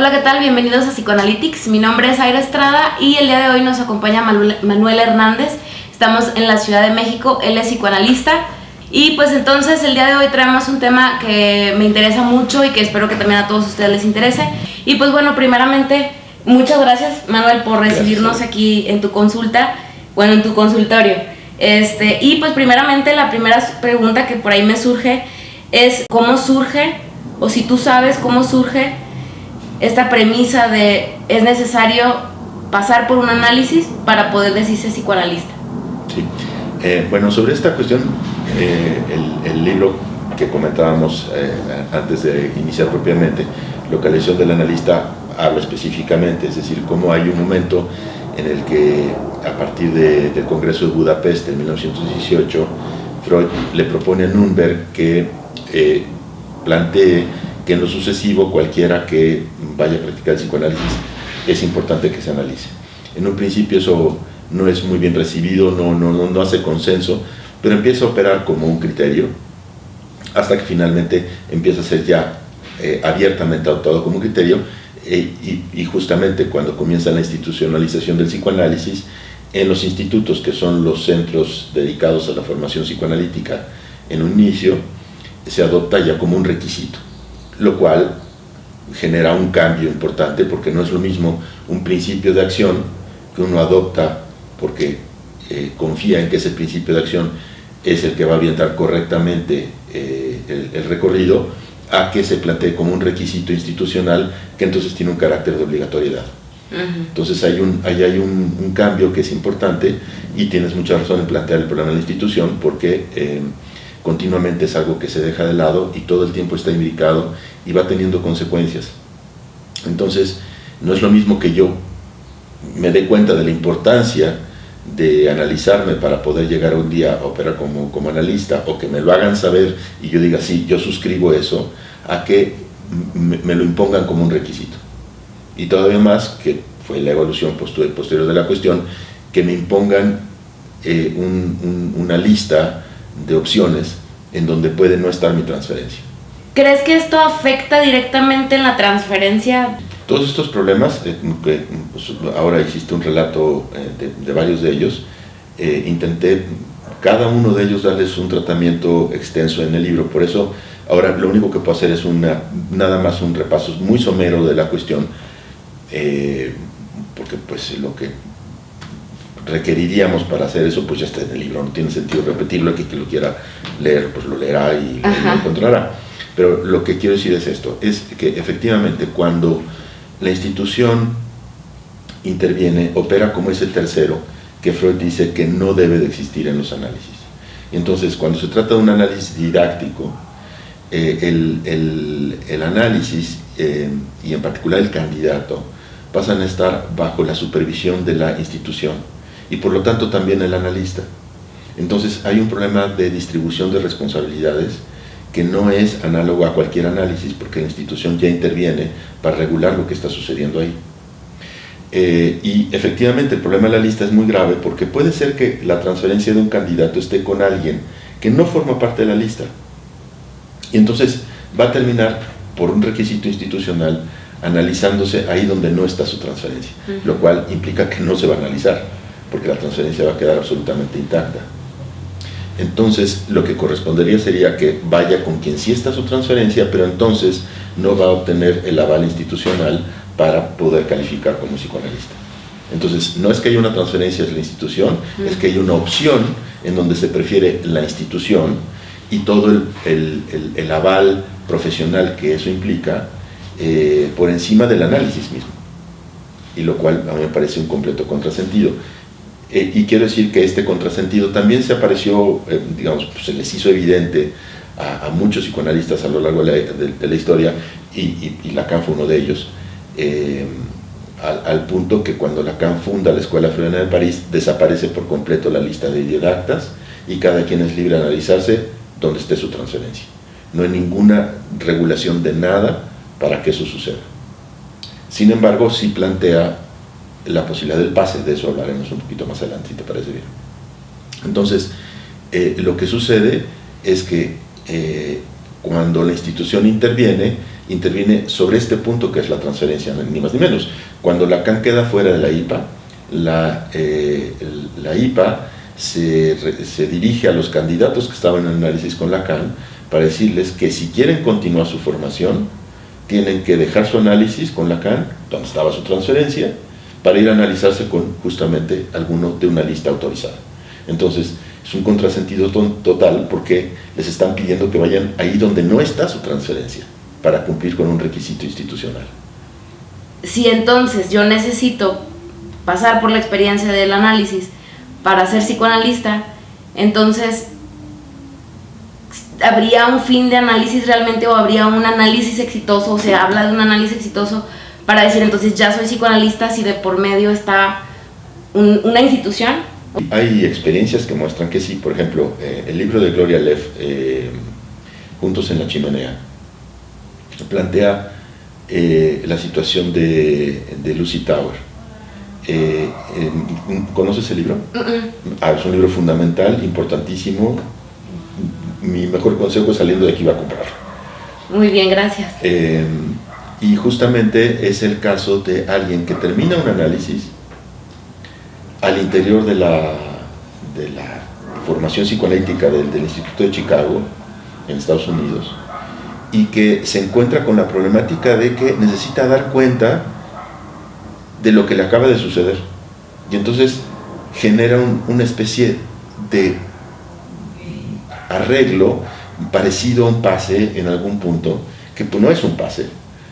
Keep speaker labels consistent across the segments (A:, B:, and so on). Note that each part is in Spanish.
A: Hola, ¿qué tal? Bienvenidos a Psicoanalytics. Mi nombre es Aira Estrada y el día de hoy nos acompaña Manuel Hernández. Estamos en la Ciudad de México, él es psicoanalista. Y pues entonces el día de hoy traemos un tema que me interesa mucho y que espero que también a todos ustedes les interese. Y pues bueno, primeramente, muchas gracias, Manuel, por recibirnos aquí en tu consulta, en tu consultorio. Y pues primeramente la primera pregunta que por ahí me surge es ¿cómo surge, o si tú sabes cómo surge esta premisa de es necesario pasar por un análisis para poder decirse psicoanalista?
B: Sí, bueno, sobre esta cuestión, el libro que comentábamos antes de iniciar propiamente, Localización del analista, habla específicamente, es decir, cómo hay un momento en el que a partir del Congreso de Budapest en 1918, Freud le propone a Nürnberg que plantee que en lo sucesivo cualquiera que vaya a practicar el psicoanálisis es importante que se analice. En un principio eso no es muy bien recibido, no hace consenso, pero empieza a operar como un criterio hasta que finalmente empieza a ser ya abiertamente adoptado como un criterio y justamente cuando comienza la institucionalización del psicoanálisis en los institutos, que son los centros dedicados a la formación psicoanalítica en un inicio, se adopta ya como un requisito, lo cual genera un cambio importante porque no es lo mismo un principio de acción que uno adopta porque confía en que ese principio de acción es el que va a orientar correctamente el recorrido, a que se plantee como un requisito institucional que entonces tiene un carácter de obligatoriedad. Entonces hay un cambio que es importante y tienes mucha razón en plantear el problema de la institución porque continuamente es algo que se deja de lado y todo el tiempo está indicado y va teniendo consecuencias. Entonces no es lo mismo que yo me dé cuenta de la importancia de analizarme para poder llegar un día a operar como analista, o que me lo hagan saber y yo diga sí, yo suscribo eso, a que me lo impongan como un requisito. Y todavía más, que fue la evolución posterior de la cuestión, que me impongan una lista de opciones en donde puede no estar mi transferencia.
A: ¿Crees que esto afecta directamente en la transferencia?
B: Todos estos problemas, pues ahora existe un relato de varios de ellos, intenté cada uno de ellos darles un tratamiento extenso en el libro, por eso ahora lo único que puedo hacer es nada más un repaso muy somero de la cuestión, porque pues lo que requeriríamos para hacer eso pues ya está en el libro, no tiene sentido repetirlo, que lo quiera leer pues lo leerá y lo encontrará. Pero lo que quiero decir es esto, es que efectivamente cuando la institución interviene, opera como ese tercero que Freud dice que no debe de existir en los análisis. Entonces, cuando se trata de un análisis didáctico, el análisis y en particular el candidato pasan a estar bajo la supervisión de la institución y por lo tanto también el analista. Entonces hay un problema de distribución de responsabilidades que no es análogo a cualquier análisis porque la institución ya interviene para regular lo que está sucediendo ahí. Y efectivamente el problema de la lista es muy grave porque puede ser que la transferencia de un candidato esté con alguien que no forma parte de la lista y entonces va a terminar por un requisito institucional analizándose ahí donde no está su transferencia, lo cual implica que no se va a analizar porque la transferencia va a quedar absolutamente intacta. Entonces lo que correspondería sería que vaya con quien sí está su transferencia, pero entonces no va a obtener el aval institucional para poder calificar como psicoanalista. Entonces no es que haya una transferencia de la institución, es que hay una opción en donde se prefiere la institución y todo el aval profesional que eso implica por encima del análisis mismo, y lo cual a mí me parece un completo contrasentido. Y quiero decir que este contrasentido también se apareció, digamos, pues se les hizo evidente a muchos psicoanalistas a lo largo de la historia, y Lacan fue uno de ellos, al punto que cuando Lacan funda la Escuela Freudiana de París, desaparece por completo la lista de didactas y cada quien es libre de analizarse donde esté su transferencia. No hay ninguna regulación de nada para que eso suceda. Sin embargo, sí plantea la posibilidad del pase, de eso hablaremos un poquito más adelante, si te parece bien. Entonces, lo que sucede es que cuando la institución interviene sobre este punto que es la transferencia, ni más ni menos. Cuando Lacan queda fuera de la IPA, la IPA se dirige a los candidatos que estaban en análisis con Lacan para decirles que si quieren continuar su formación, tienen que dejar su análisis con Lacan, donde estaba su transferencia, para ir a analizarse con justamente alguno de una lista autorizada. Entonces, es un contrasentido total porque les están pidiendo que vayan ahí donde no está su transferencia para cumplir con un requisito institucional.
A: Si entonces yo necesito pasar por la experiencia del análisis para ser psicoanalista, entonces ¿habría un fin de análisis realmente o habría un análisis exitoso? O se habla de un análisis exitoso para decir entonces ya soy psicoanalista si de por medio está una institución.
B: Hay experiencias que muestran que sí. Por ejemplo, el libro de Gloria Lev, Juntos en la Chimenea, plantea la situación de Lucy Tower. ¿Conoces el libro? Es un libro fundamental, importantísimo. Mi mejor consejo es saliendo de aquí va a comprarlo.
A: Muy bien, gracias.
B: Y justamente es el caso de alguien que termina un análisis al interior de la formación psicoanalítica del Instituto de Chicago, en Estados Unidos, y que se encuentra con la problemática de que necesita dar cuenta de lo que le acaba de suceder. Y entonces genera una especie de arreglo parecido a un pase en algún punto, que pues no es un pase,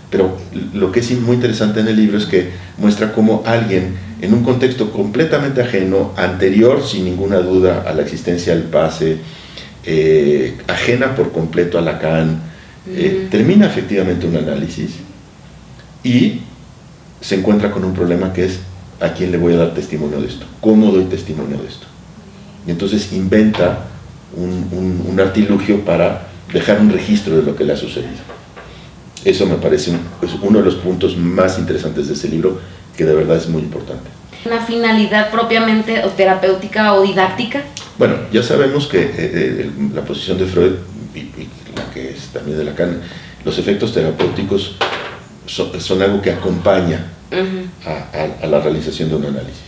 B: pero lo que es muy interesante en el libro es que muestra cómo alguien en un contexto completamente ajeno, anterior sin ninguna duda a la existencia del pase, ajena por completo a Lacan, termina efectivamente un análisis y se encuentra con un problema que es: ¿a quién le voy a dar testimonio de esto? ¿Cómo doy testimonio de esto? Y entonces inventa un artilugio para dejar un registro de lo que le ha sucedido. Eso me parece uno de los puntos más interesantes de ese libro, que de verdad es muy importante.
A: ¿Una finalidad propiamente o terapéutica o didáctica?
B: Bueno, ya sabemos que la posición de Freud y la que es también de Lacan, los efectos terapéuticos son algo que acompaña a la realización de un análisis.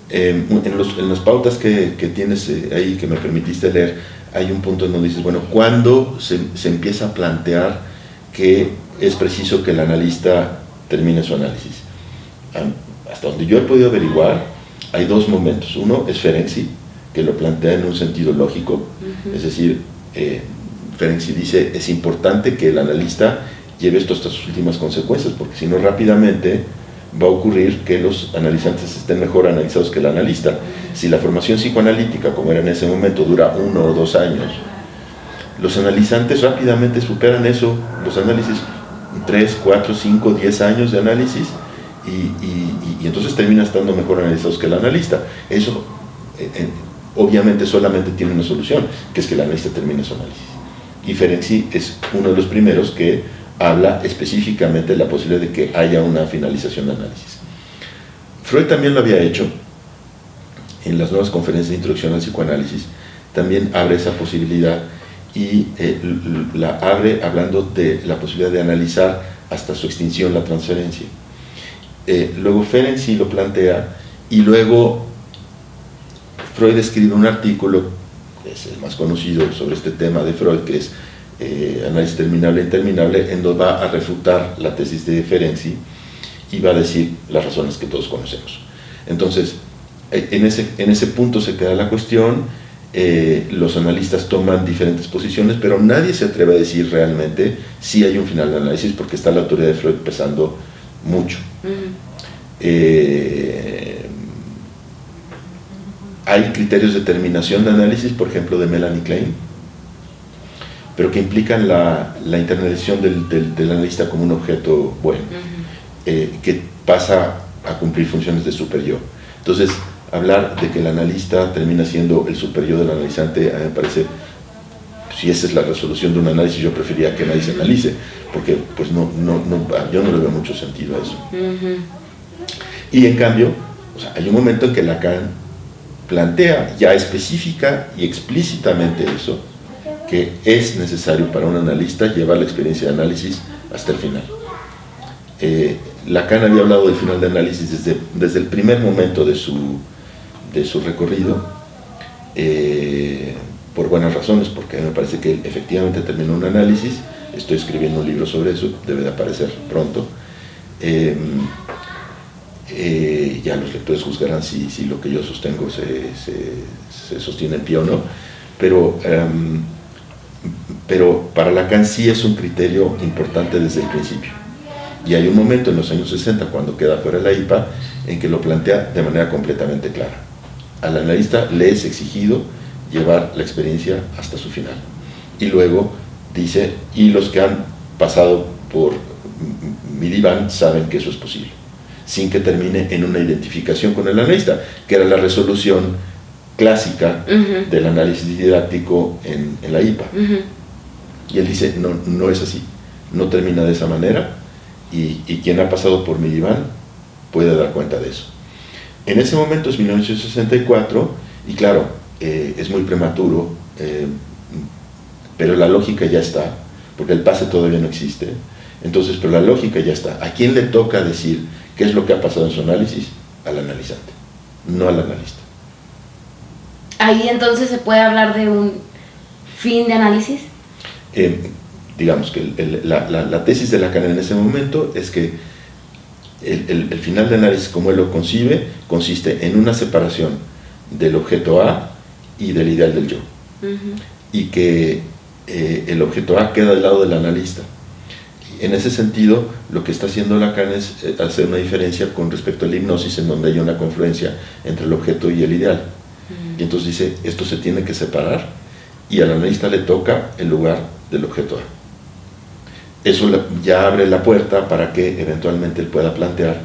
B: En las pautas que tienes ahí, que me permitiste leer, hay un punto en donde dices, bueno, ¿cuándo se empieza a plantear que es preciso que el analista termine su análisis? Hasta donde yo he podido averiguar, hay dos momentos. Uno es Ferenczi, que lo plantea en un sentido lógico, es decir, Ferenczi dice, es importante que el analista lleve esto hasta sus últimas consecuencias, porque si no rápidamente va a ocurrir que los analizantes estén mejor analizados que el analista. Si la formación psicoanalítica, como era en ese momento, dura 1 o 2 años, los analizantes rápidamente superan eso, los análisis 3, 4, 5, 10 años de análisis, y entonces terminan estando mejor analizados que el analista. Eso obviamente solamente tiene una solución, que es que el analista termine su análisis. Y Ferenczi es uno de los primeros que habla específicamente de la posibilidad de que haya una finalización de análisis. Freud también lo había hecho en las nuevas conferencias de introducción al psicoanálisis, también abre esa posibilidad y la abre hablando de la posibilidad de analizar hasta su extinción la transferencia. Luego Ferenczi lo plantea y luego Freud escribe un artículo, que es el más conocido sobre este tema de Freud, que es Análisis terminable e interminable, en donde va a refutar la tesis de Ferenczi y va a decir las razones que todos conocemos. Entonces, en ese punto se queda la cuestión. Los analistas toman diferentes posiciones, pero nadie se atreve a decir realmente si hay un final de análisis, porque está la autoridad de Freud pesando mucho. Hay criterios de terminación de análisis, por ejemplo de Melanie Klein, pero que implican la internalización del analista como un objeto bueno, que pasa a cumplir funciones de superyo. Entonces, hablar de que el analista termina siendo el superyo del analizante, a mí me parece, si esa es la resolución de un análisis, yo preferiría que nadie se analice, porque pues yo no le veo mucho sentido a eso. Y en cambio, o sea, hay un momento en que Lacan plantea ya específica y explícitamente eso, que es necesario para un analista llevar la experiencia de análisis hasta el final. Lacan había hablado del final de análisis desde el primer momento de su recorrido, por buenas razones, porque me parece que él efectivamente terminó un análisis. Estoy escribiendo un libro sobre eso, debe de aparecer pronto. Ya los lectores juzgarán si lo que yo sostengo se sostiene en pie o no, pero para Lacan sí es un criterio importante desde el principio. Y hay un momento en los años 60, cuando queda fuera de la IPA, en que lo plantea de manera completamente clara. Al analista le es exigido llevar la experiencia hasta su final. Y luego dice, y los que han pasado por mi diván saben que eso es posible, sin que termine en una identificación con el analista, que era la resolución clásica del análisis didáctico en la IPA. Y él dice, no es así, no termina de esa manera, y quien ha pasado por mi diván puede dar cuenta de eso. En ese momento es 1964, y claro, es muy prematuro, pero la lógica ya está, porque el pase todavía no existe. Entonces, pero la lógica ya está. ¿A quién le toca decir qué es lo que ha pasado en su análisis? Al analizante, no al analista.
A: Ahí entonces se puede hablar de un fin de análisis.
B: Digamos que la tesis de Lacan en ese momento es que el final de análisis, como él lo concibe, consiste en una separación del objeto A y del ideal del yo. Y que el objeto A queda del lado del analista. En ese sentido, lo que está haciendo Lacan es hacer una diferencia con respecto a la hipnosis, en donde hay una confluencia entre el objeto y el ideal. Y entonces dice, esto se tiene que separar, y al analista le toca el lugar del objeto A. Eso ya abre la puerta para que eventualmente él pueda plantear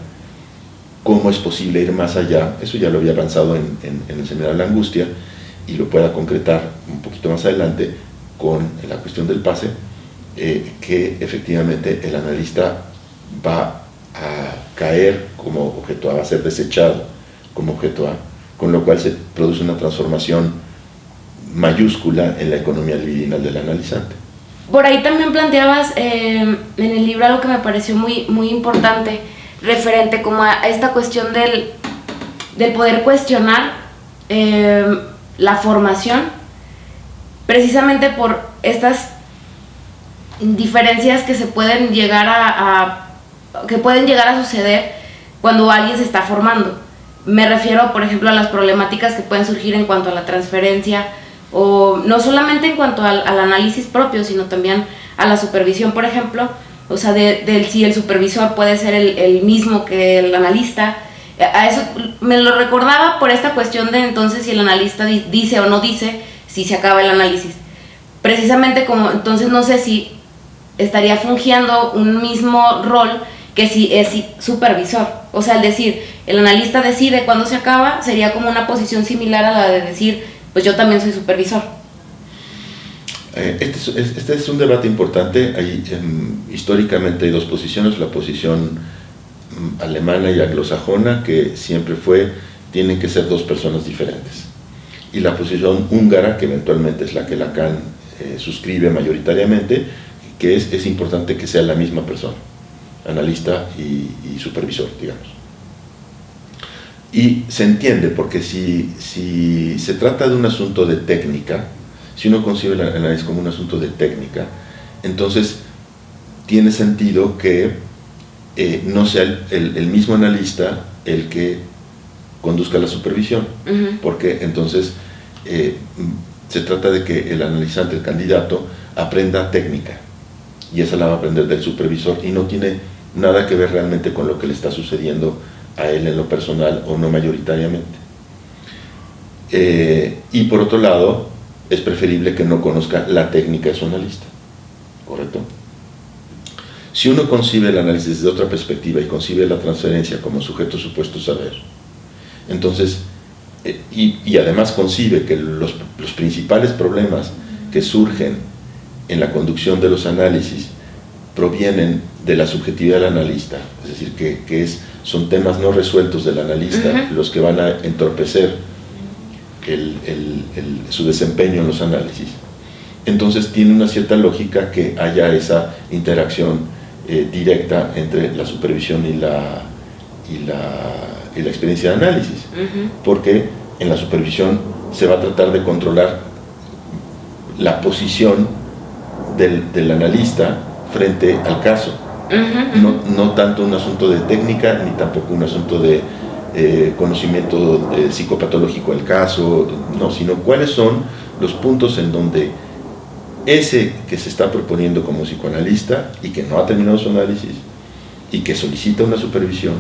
B: cómo es posible ir más allá. Eso ya lo había avanzado en el seminario de la angustia, y lo pueda concretar un poquito más adelante con la cuestión del pase, que efectivamente el analista va a caer como objeto A, va a ser desechado como objeto A, con lo cual se produce una transformación mayúscula en la economía libidinal del analizante.
A: Por ahí también planteabas en el libro algo que me pareció muy, muy importante, referente como a esta cuestión del poder cuestionar la formación, precisamente por estas diferencias que se pueden llegar que pueden llegar a suceder cuando alguien se está formando. Me refiero, por ejemplo, a las problemáticas que pueden surgir en cuanto a la transferencia, o no solamente en cuanto al análisis propio, sino también a la supervisión, por ejemplo, o sea, si el supervisor puede ser el mismo que el analista. A eso me lo recordaba por esta cuestión de entonces si el analista dice o no dice si se acaba el análisis. Precisamente como entonces no sé si estaría fungiendo un mismo rol que si es supervisor. O sea, al decir, el analista decide cuándo se acaba, sería como una posición similar a la de decir, pues yo también soy supervisor.
B: Este es un debate importante. Históricamente hay dos posiciones, la posición alemana y anglosajona, que siempre tienen que ser dos personas diferentes, y la posición húngara, que eventualmente es la que Lacan suscribe mayoritariamente, que es importante que sea la misma persona, analista y supervisor, digamos. Y se entiende, porque si se trata de un asunto de técnica, si uno concibe el análisis como un asunto de técnica, entonces tiene sentido que no sea el mismo analista el que conduzca la supervisión, porque entonces se trata de que el analizante, el candidato, aprenda técnica, y esa la va a aprender del supervisor, y no tiene nada que ver realmente con lo que le está sucediendo a él en lo personal, o no mayoritariamente. Y por otro lado, es preferible que no conozca la técnica de su analista, ¿correcto? Si uno concibe el análisis desde otra perspectiva y concibe la transferencia como sujeto supuesto saber, entonces, y además concibe que los principales problemas que surgen en la conducción de los análisis provienen de la subjetividad del analista, es decir, que son temas no resueltos del analista los que van a entorpecer su desempeño en los análisis. entonces tiene una cierta lógica que haya esa interacción directa entre la supervisión y la experiencia de análisis, porque en la supervisión se va a tratar de controlar la posición del analista frente al caso, no tanto un asunto de técnica ni tampoco un asunto de conocimiento psicopatológico del caso, no, sino cuáles son los puntos en donde ese que se está proponiendo como psicoanalista y que no ha terminado su análisis y que solicita una supervisión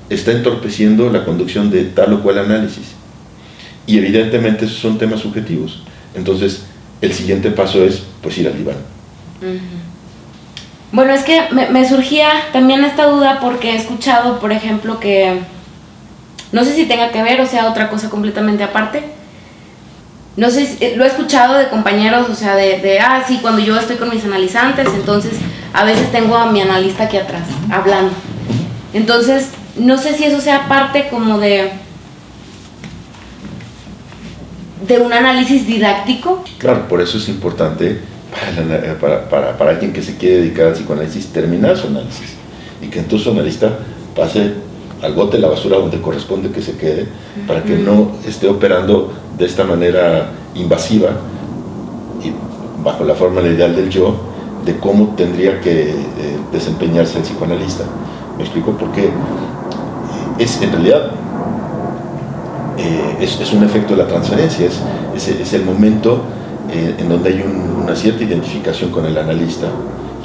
B: está entorpeciendo la conducción de tal o cual análisis, y evidentemente esos son temas subjetivos. Entonces el siguiente paso es pues ir al diván.
A: Bueno, es que me surgía también esta duda porque he escuchado, por ejemplo, que no sé si tenga que ver o sea otra cosa completamente aparte. No sé, lo he escuchado de compañeros, o sea, sí, cuando yo estoy con mis analizantes, entonces a veces tengo a mi analista aquí atrás, hablando. Entonces, no sé si eso sea parte como de un análisis didáctico.
B: Claro, por eso es importante para alguien que se quiere dedicar al psicoanálisis terminar su análisis y que entonces su analista pase al bote de la basura donde corresponde que se quede, para que no esté operando de esta manera invasiva y bajo la forma ideal del yo de cómo tendría que desempeñarse el psicoanalista. Me explico, porque en realidad es un efecto de la transferencia, es el momento en donde hay una cierta identificación con el analista,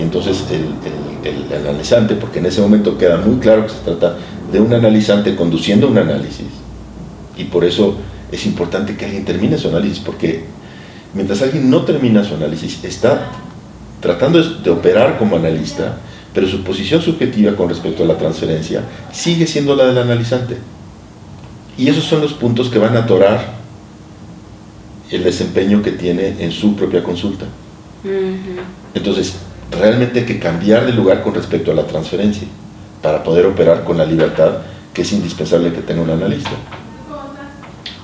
B: y entonces el analizante, porque en ese momento queda muy claro que se trata de un analizante conduciendo un análisis, y por eso es importante que alguien termine su análisis, porque mientras alguien no termina su análisis está tratando de operar como analista, pero su posición subjetiva con respecto a la transferencia sigue siendo la del analizante, y esos son los puntos que van a atorar el desempeño que tiene en su propia consulta. Entonces realmente hay que cambiar de lugar con respecto a la transferencia para poder operar con la libertad que es indispensable que tenga un analista.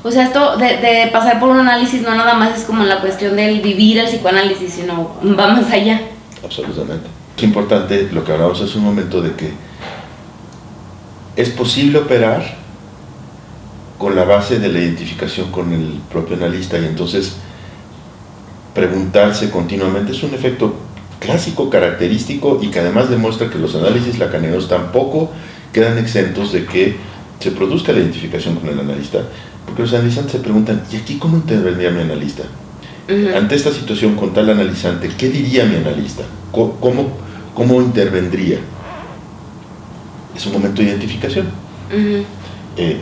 A: O sea, esto de pasar por un análisis no nada más es como la cuestión del vivir el psicoanálisis, sino va más allá.
B: Absolutamente. Es importante lo que hablamos hace un momento de que es posible operar con la base de la identificación con el propio analista, y entonces preguntarse continuamente es un efecto clásico, característico, y que además demuestra que los análisis lacanianos tampoco quedan exentos de que se produzca la identificación con el analista, porque los analizantes se preguntan, ¿y aquí cómo intervendría mi analista? Ante esta situación con tal analizante, ¿qué diría mi analista? ¿Cómo intervendría? Es un momento de identificación.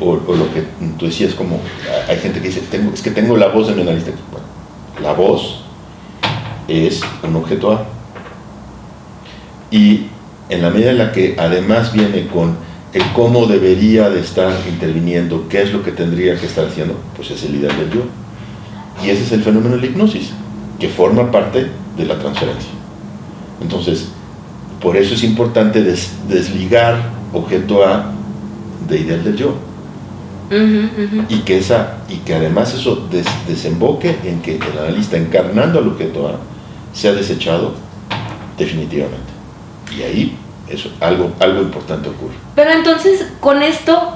B: O lo que tú decías, como hay gente que dice, es que tengo la voz de mi analista. Bueno, la voz es un objeto A, y en la medida en la que además viene con el cómo debería de estar interviniendo, qué es lo que tendría que estar haciendo, pues es el ideal del yo, y ese es el fenómeno de la hipnosis, que forma parte de la transferencia. Entonces, por eso es importante desligar objeto A de ideal del yo, y que además eso desemboque en que el analista, encarnando al objeto A, sea desechado definitivamente, y ahí eso, algo importante ocurre.
A: Pero entonces, con esto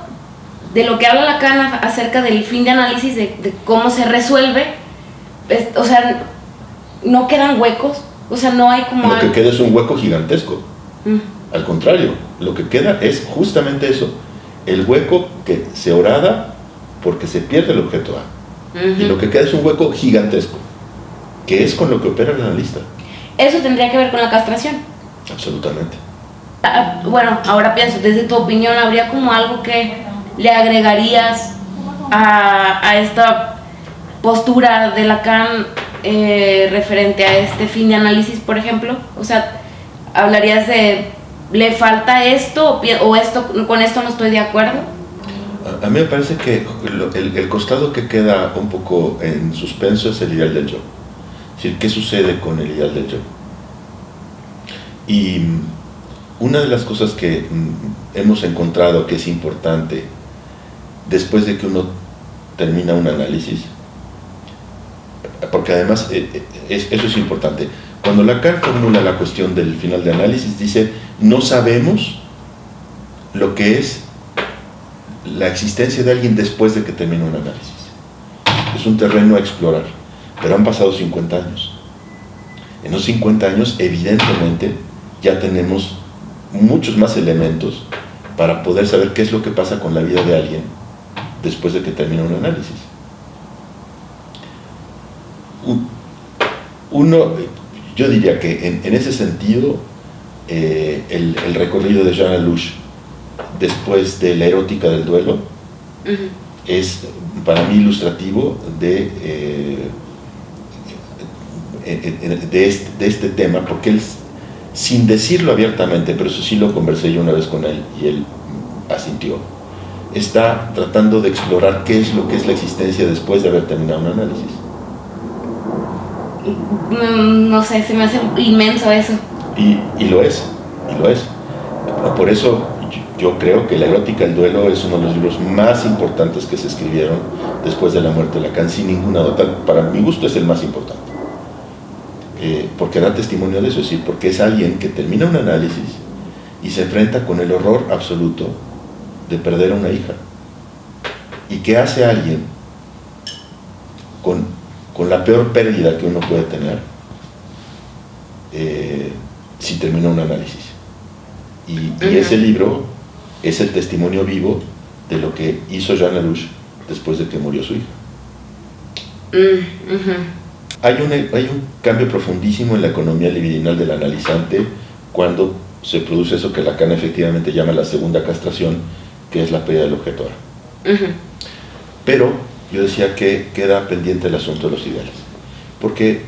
A: de lo que habla Lacan acerca del fin de análisis, de cómo se resuelve, o sea, no quedan huecos, o sea, no hay como
B: lo que queda es un hueco gigantesco. Al contrario, lo que queda es justamente eso, el hueco que se horada porque se pierde el objeto A, y lo que queda es un hueco gigantesco, que es con lo que opera el analista.
A: ¿Eso tendría que ver con la castración?
B: Absolutamente.
A: Bueno, ahora pienso, desde tu opinión, ¿habría como algo que le agregarías a esta postura de Lacan referente a este fin de análisis, por ejemplo? O sea, ¿hablarías de le falta esto o esto, con esto no estoy de acuerdo?
B: A mí me parece que el costado que queda un poco en suspenso es el ideal del yo. Es decir, ¿qué sucede con el ideal del yo? Y una de las cosas que hemos encontrado que es importante después de que uno termina un análisis, porque además eso es importante. Cuando Lacan formula la cuestión del final de análisis, dice, no sabemos lo que es la existencia de alguien después de que termina un análisis. Es un terreno a explorar, pero han pasado 50 años. En los 50 años, evidentemente, ya tenemos muchos más elementos para poder saber qué es lo que pasa con la vida de alguien después de que termina un análisis. Yo diría que en ese sentido, el recorrido de Jean Lelouch después de la erótica del duelo es para mí ilustrativo de este tema, porque él, sin decirlo abiertamente, pero eso sí lo conversé yo una vez con él y él asintió, está tratando de explorar qué es lo que es la existencia después de haber terminado un análisis.
A: No sé, se me hace inmenso eso.
B: Y lo es. Por eso yo creo que La erótica del duelo es uno de los libros más importantes que se escribieron después de la muerte de Lacan, sin ninguna duda. Para mi gusto es el más importante. Porque da testimonio de eso, es decir, porque es alguien que termina un análisis y se enfrenta con el horror absoluto de perder a una hija. ¿Y qué hace alguien con la peor pérdida que uno puede tener si termina un análisis? Y ese libro es el testimonio vivo de lo que hizo Jean Lelouch después de que murió su hija. Hay un cambio profundísimo en la economía libidinal del analizante cuando se produce eso que Lacan efectivamente llama la segunda castración, que es la pérdida del objeto A. Pero yo decía que queda pendiente el asunto de los ideales, porque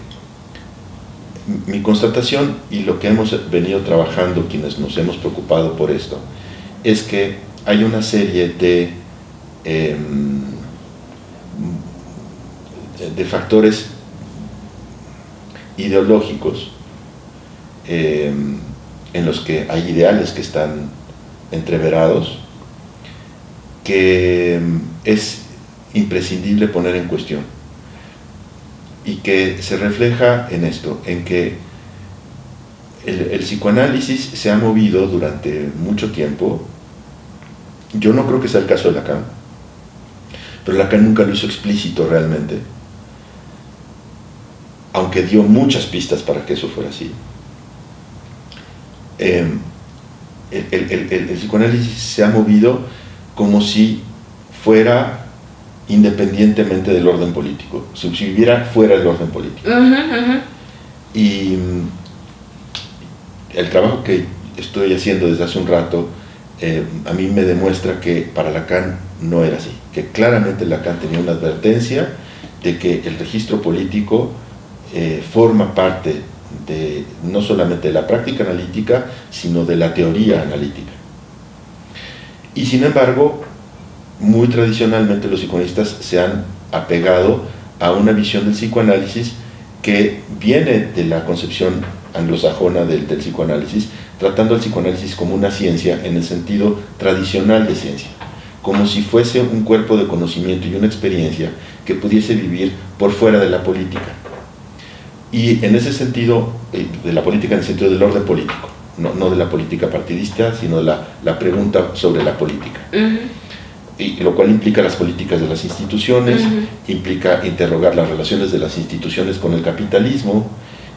B: mi constatación y lo que hemos venido trabajando quienes nos hemos preocupado por esto es que hay una serie de factores ideológicos en los que hay ideales que están entreverados, que es imprescindible poner en cuestión y que se refleja en esto, en que el psicoanálisis se ha movido durante mucho tiempo. Yo no creo que sea el caso de Lacan, pero Lacan nunca lo hizo explícito realmente, aunque dio muchas pistas para que eso fuera así. El psicoanálisis se ha movido como si fuera independientemente del orden político, si viviera fuera del orden político. Y el trabajo que estoy haciendo desde hace un rato a mí me demuestra que para Lacan no era así, que claramente Lacan tenía una advertencia de que el registro político forma parte de no solamente de la práctica analítica, sino de la teoría analítica. Y sin embargo, muy tradicionalmente los psicoanalistas se han apegado a una visión del psicoanálisis que viene de la concepción anglosajona del psicoanálisis, tratando al psicoanálisis como una ciencia en el sentido tradicional de ciencia, como si fuese un cuerpo de conocimiento y una experiencia que pudiese vivir por fuera de la política. Y en ese sentido, de la política en el sentido del orden político, no de la política partidista, sino de la pregunta sobre la política. Y lo cual implica las políticas de las instituciones, implica interrogar las relaciones de las instituciones con el capitalismo,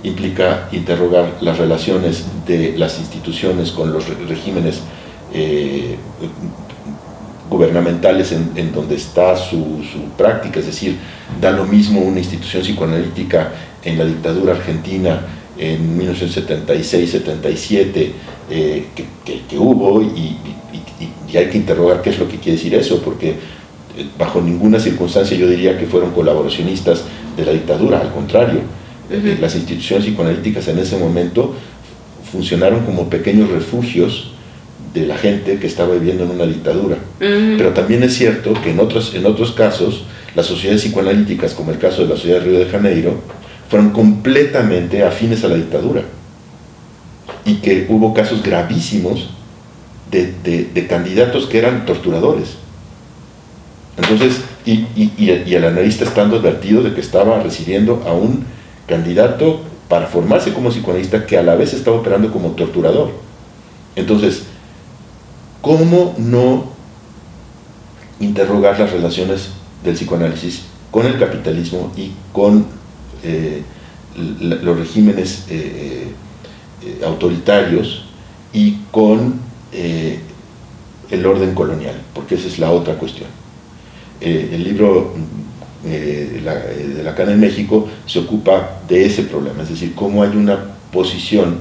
B: implica interrogar las relaciones de las instituciones con los regímenes gubernamentales en donde está su práctica, es decir, da lo mismo una institución psicoanalítica en la dictadura argentina en 1976-77 que hubo, y hay que interrogar qué es lo que quiere decir eso, porque bajo ninguna circunstancia yo diría que fueron colaboracionistas de la dictadura, al contrario. Las instituciones psicoanalíticas en ese momento funcionaron como pequeños refugios de la gente que estaba viviendo en una dictadura. Pero también es cierto que en otros casos, las sociedades psicoanalíticas, como el caso de la Sociedad de Río de Janeiro, fueron completamente afines a la dictadura, y que hubo casos gravísimos de candidatos que eran torturadores. Entonces, y el analista estando advertido de que estaba recibiendo a un candidato para formarse como psicoanalista que a la vez estaba operando como torturador. Entonces, ¿cómo no interrogar las relaciones del psicoanálisis con el capitalismo y con los regímenes autoritarios y con el orden colonial? Porque esa es la otra cuestión. El libro de Lacan en México se ocupa de ese problema, es decir, cómo hay una posición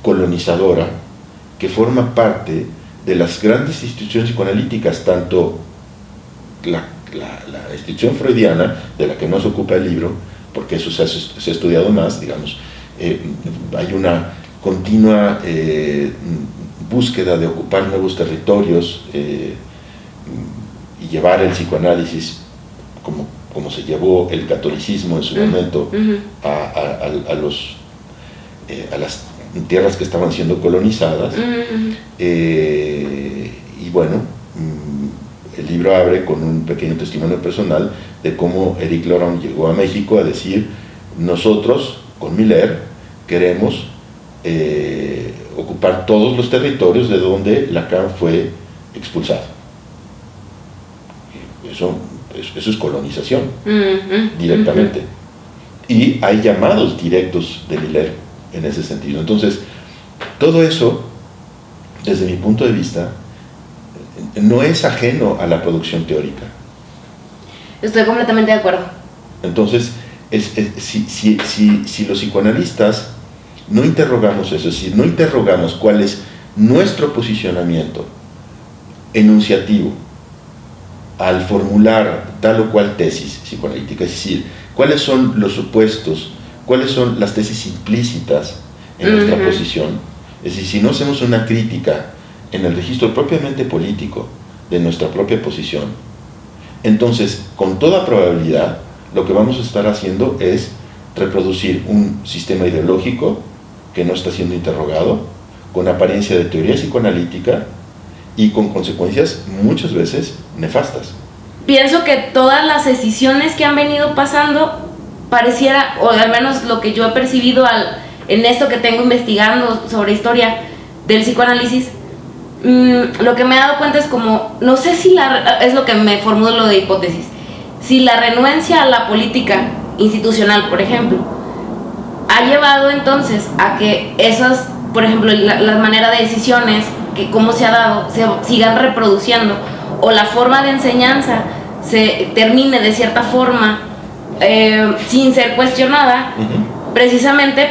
B: colonizadora que forma parte de las grandes instituciones psicoanalíticas, tanto la institución freudiana, de la que no se ocupa el libro, porque eso se ha estudiado más, digamos, hay una continua búsqueda de ocupar nuevos territorios y llevar el psicoanálisis como se llevó el catolicismo en su momento a las tierras que estaban siendo colonizadas. Y bueno, el libro abre con un pequeño testimonio personal de cómo Éric Laurent llegó a México a decir: nosotros con Miller queremos ocupar todos los territorios de donde Lacan fue expulsado. Eso es colonización, directamente. Y hay llamados directos de Miller en ese sentido. Entonces, todo eso, desde mi punto de vista, no es ajeno a la producción teórica.
A: Estoy completamente de acuerdo.
B: Entonces, si los psicoanalistas no interrogamos eso, es decir, no interrogamos cuál es nuestro posicionamiento enunciativo al formular tal o cual tesis psicoanalítica, es decir, cuáles son los supuestos, cuáles son las tesis implícitas en nuestra posición, es decir, si no hacemos una crítica en el registro propiamente político de nuestra propia posición, entonces, con toda probabilidad, lo que vamos a estar haciendo es reproducir un sistema ideológico que no está siendo interrogado, con apariencia de teoría psicoanalítica y con consecuencias muchas veces nefastas.
A: Pienso que todas las decisiones que han venido pasando pareciera, o al menos lo que yo he percibido en esto que tengo investigando sobre historia del psicoanálisis, lo que me he dado cuenta es como, no sé si es lo que me formulo de hipótesis, si la renuencia a la política institucional, por ejemplo, ha llevado entonces a que esas, por ejemplo, la manera de decisiones, que cómo se ha dado, se sigan reproduciendo, o la forma de enseñanza se termine de cierta forma sin ser cuestionada, precisamente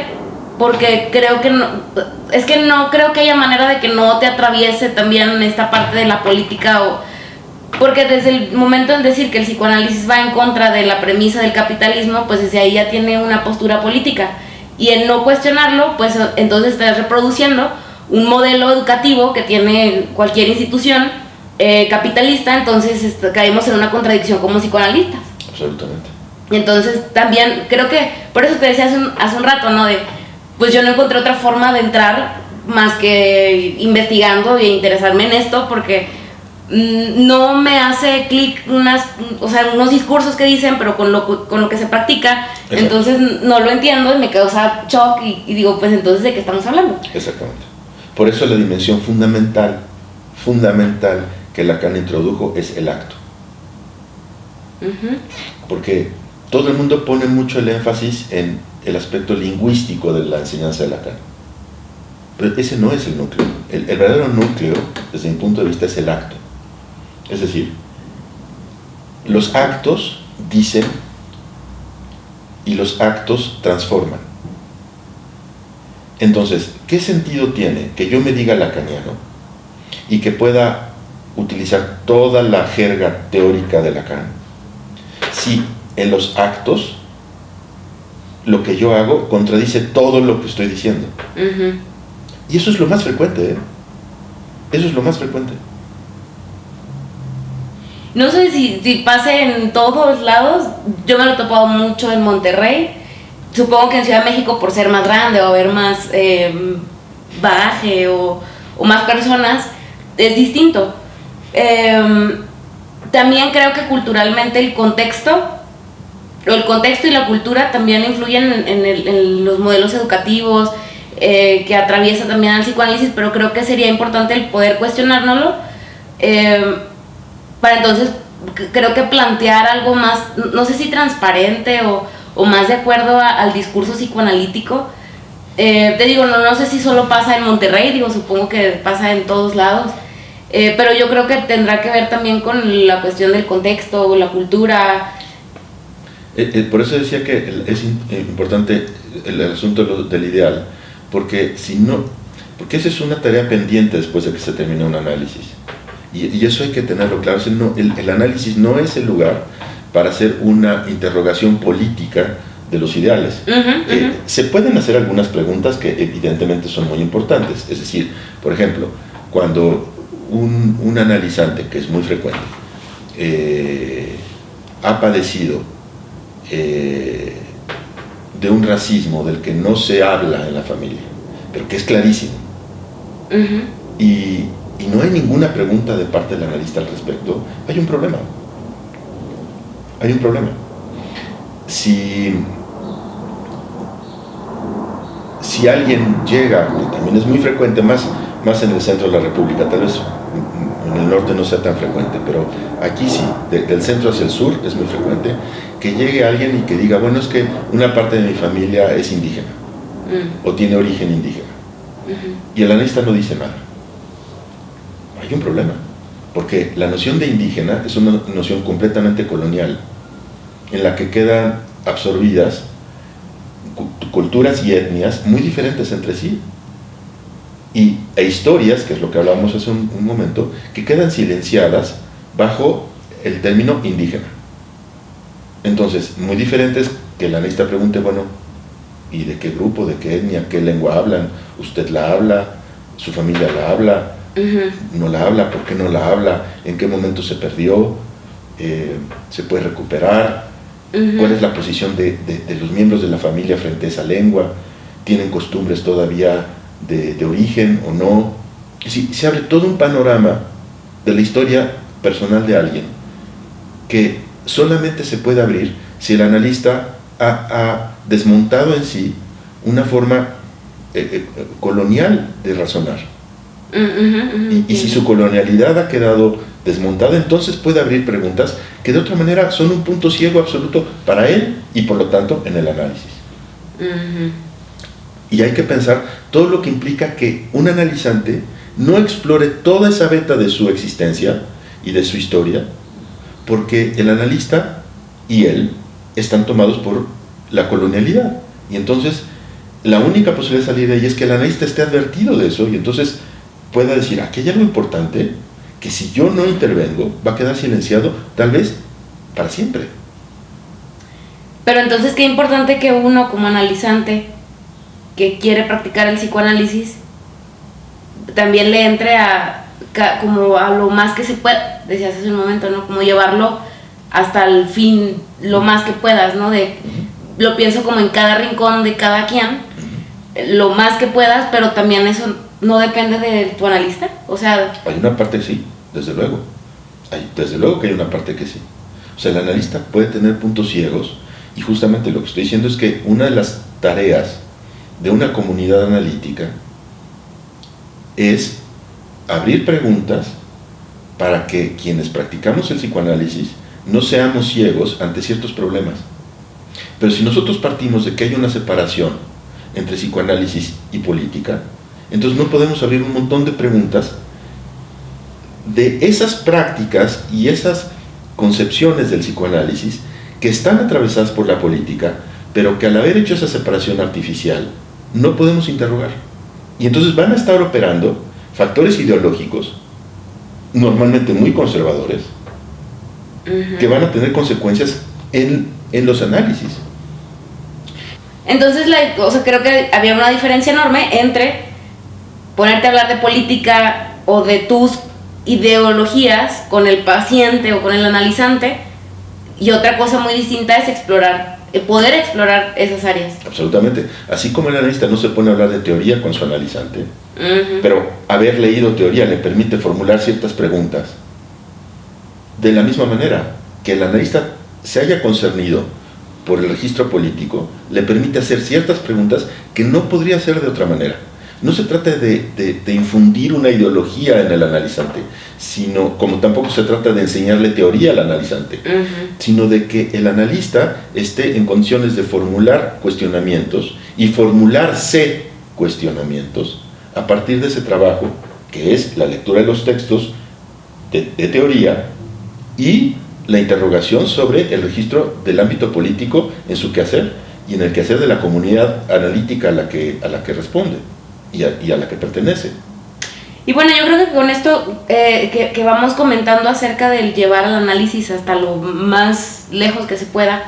A: porque creo que no creo que haya manera de que no te atraviese también esta parte de la política, porque desde el momento en decir que el psicoanálisis va en contra de la premisa del capitalismo, pues desde ahí ya tiene una postura política, y en no cuestionarlo, pues entonces estás reproduciendo un modelo educativo que tiene cualquier institución capitalista. Entonces caemos en una contradicción como psicoanalistas.
B: Absolutamente.
A: Y entonces también creo que, por eso te decía hace un rato, ¿no? Pues yo no encontré otra forma de entrar más que investigando e interesarme en esto, porque no me hace clic unos discursos que dicen, pero con lo que se practica. Exacto. Entonces no lo entiendo y me causa shock y digo, pues entonces ¿de qué estamos hablando?
B: Exactamente. Por eso la dimensión fundamental que Lacan introdujo es el acto. Porque todo el mundo pone mucho el énfasis en el aspecto lingüístico de la enseñanza de Lacan, pero ese no es el núcleo. El verdadero núcleo, desde mi punto de vista, es el acto. Es decir, los actos dicen y los actos transforman. Entonces, ¿qué sentido tiene que yo me diga lacaniano y que pueda utilizar toda la jerga teórica de Lacan si en los actos lo que yo hago contradice todo lo que estoy diciendo? Y eso es lo más frecuente, Eso es lo más frecuente.
A: No sé si pase en todos lados. Yo me lo he topado mucho en Monterrey. Supongo que en Ciudad de México, por ser más grande o haber más bagaje o más personas, es distinto. también creo que culturalmente el contexto y la cultura también influyen en los modelos educativos que atraviesa también al psicoanálisis, pero creo que sería importante el poder cuestionárnoslo para entonces creo que plantear algo más, no sé si transparente o más de acuerdo al discurso psicoanalítico. Te digo, no sé si solo pasa en Monterrey, digo, supongo que pasa en todos lados, pero yo creo que tendrá que ver también con la cuestión del contexto, la cultura.
B: Por eso decía que es importante el asunto del ideal, porque esa es una tarea pendiente después de que se termina un análisis, y eso hay que tenerlo claro. El análisis no es el lugar para hacer una interrogación política de los ideales. Se pueden hacer algunas preguntas que evidentemente son muy importantes, es decir, por ejemplo, cuando un analizante, que es muy frecuente, ha padecido de un racismo del que no se habla en la familia, pero que es clarísimo, y no hay ninguna pregunta de parte del analista al respecto, hay un problema. Si alguien llega, que también es muy frecuente, más en el centro de la República, tal vez en el norte no sea tan frecuente, pero aquí sí, del centro hacia el sur es muy frecuente, que llegue alguien y que diga, bueno, es que una parte de mi familia es indígena, o tiene origen indígena, y el analista no dice nada. Hay un problema, porque la noción de indígena es una noción completamente colonial, en la que quedan absorbidas culturas y etnias muy diferentes entre sí, e historias, que es lo que hablábamos hace un momento, que quedan silenciadas bajo el término indígena. Entonces, muy diferente es que el analista pregunte, bueno, ¿y de qué grupo, de qué etnia, qué lengua hablan? ¿Usted la habla? ¿Su familia la habla? ¿No la habla? ¿Por qué no la habla? ¿En qué momento se perdió? ¿Se puede recuperar? ¿Cuál es la posición de los miembros de la familia frente a esa lengua? ¿Tienen costumbres todavía de origen o no? Se abre todo un panorama de la historia personal de alguien que solamente se puede abrir si el analista ha desmontado en sí una forma colonial de razonar. Y si su colonialidad ha quedado desmontada, entonces puede abrir preguntas que de otra manera son un punto ciego absoluto para él y por lo tanto en el análisis. Y hay que pensar todo lo que implica que un analizante no explore toda esa veta de su existencia y de su historia, porque el analista y él están tomados por la colonialidad, y entonces la única posibilidad de salir de ahí es que el analista esté advertido de eso y entonces pueda decir, aquí hay algo importante que si yo no intervengo va a quedar silenciado tal vez para siempre.
A: Pero entonces qué importante que uno como analizante que quiere practicar el psicoanálisis también le entre como a lo más que se pueda, decías hace un momento, ¿no? Como llevarlo hasta el fin lo más que puedas, ¿no? Lo pienso como en cada rincón de cada quien, lo más que puedas, pero también eso no depende de tu analista, o sea...
B: Hay una parte que sí, desde luego. Desde luego que hay una parte que sí. O sea, el analista puede tener puntos ciegos, y justamente lo que estoy diciendo es que una de las tareas de una comunidad analítica es abrir preguntas para que quienes practicamos el psicoanálisis no seamos ciegos ante ciertos problemas. Pero si nosotros partimos de que hay una separación entre psicoanálisis y política, entonces no podemos abrir un montón de preguntas de esas prácticas y esas concepciones del psicoanálisis que están atravesadas por la política, pero que al haber hecho esa separación artificial no podemos interrogar. Y entonces van a estar operando factores ideológicos, normalmente muy conservadores, que van a tener consecuencias en los análisis.
A: Entonces, creo que había una diferencia enorme entre ponerte a hablar de política o de tus ideologías con el paciente o con el analizante, y otra cosa muy distinta es poder explorar esas áreas.
B: Absolutamente. Así como el analista no se pone a hablar de teoría con su analizante, pero haber leído teoría le permite formular ciertas preguntas de la misma manera que el analista se haya concernido por el registro político, le permite hacer ciertas preguntas que no podría hacer de otra manera. No se trata de infundir una ideología en el analizante, sino, como tampoco se trata de enseñarle teoría al analizante, sino de que el analista esté en condiciones de formular cuestionamientos y formularse cuestionamientos a partir de ese trabajo, que es la lectura de los textos de teoría y la interrogación sobre el registro del ámbito político en su quehacer y en el quehacer de la comunidad analítica a la que responde y a la que pertenece.
A: Y bueno, yo creo que con esto que vamos comentando acerca del llevar al análisis hasta lo más lejos que se pueda,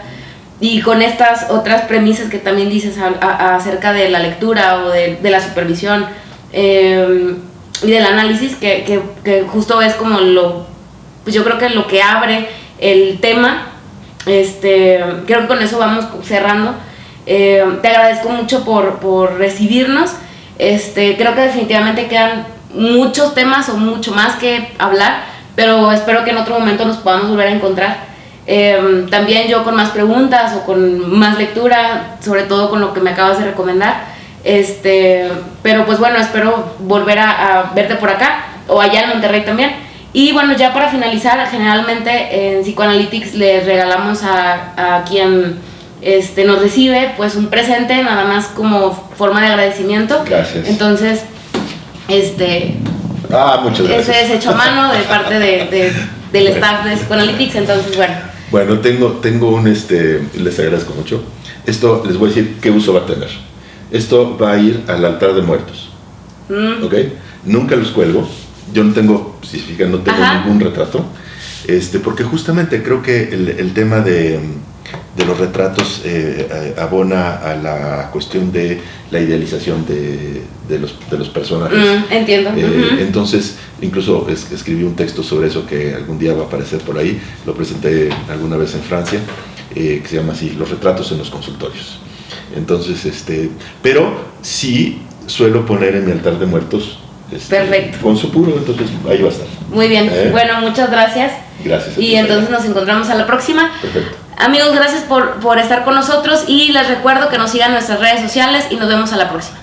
A: y con estas otras premisas que también dices acerca de la lectura o de la supervisión y del análisis, que justo es como pues yo creo que lo que abre el tema, creo que con eso vamos cerrando. Te agradezco mucho por recibirnos. Creo que definitivamente quedan muchos temas o mucho más que hablar, pero espero que en otro momento nos podamos volver a encontrar. También yo con más preguntas o con más lectura, sobre todo con lo que me acabas de recomendar. Pero pues bueno, espero volver a verte por acá o allá en Monterrey también. Y bueno, ya para finalizar, generalmente en Psychoanalytics les regalamos a quien nos recibe pues un presente, nada más como forma de agradecimiento.
B: Gracias.
A: Entonces,
B: muchas gracias.
A: Ese es hecho a mano de parte del staff de Psychoanalytics. Entonces,
B: bueno, tengo un, les agradezco mucho. Esto les voy a decir qué uso va a tener. Esto va a ir al altar de muertos. ¿Ok? Nunca los cuelgo. Yo no tengo ningún retrato. Porque justamente creo que el tema de los retratos abona a la cuestión de la idealización de los personajes.
A: Entiendo.
B: Entonces, incluso escribí un texto sobre eso que algún día va a aparecer por ahí. Lo presenté alguna vez en Francia, que se llama así, Los retratos en los consultorios. Entonces, pero sí suelo poner en mi altar de muertos
A: perfecto,
B: con su puro, entonces ahí va a estar.
A: Muy bien, bueno, muchas gracias.
B: Gracias.
A: Y entonces nos encontramos a la próxima.
B: Perfecto.
A: Amigos, gracias por estar con nosotros y les recuerdo que nos sigan en nuestras redes sociales y nos vemos a la próxima.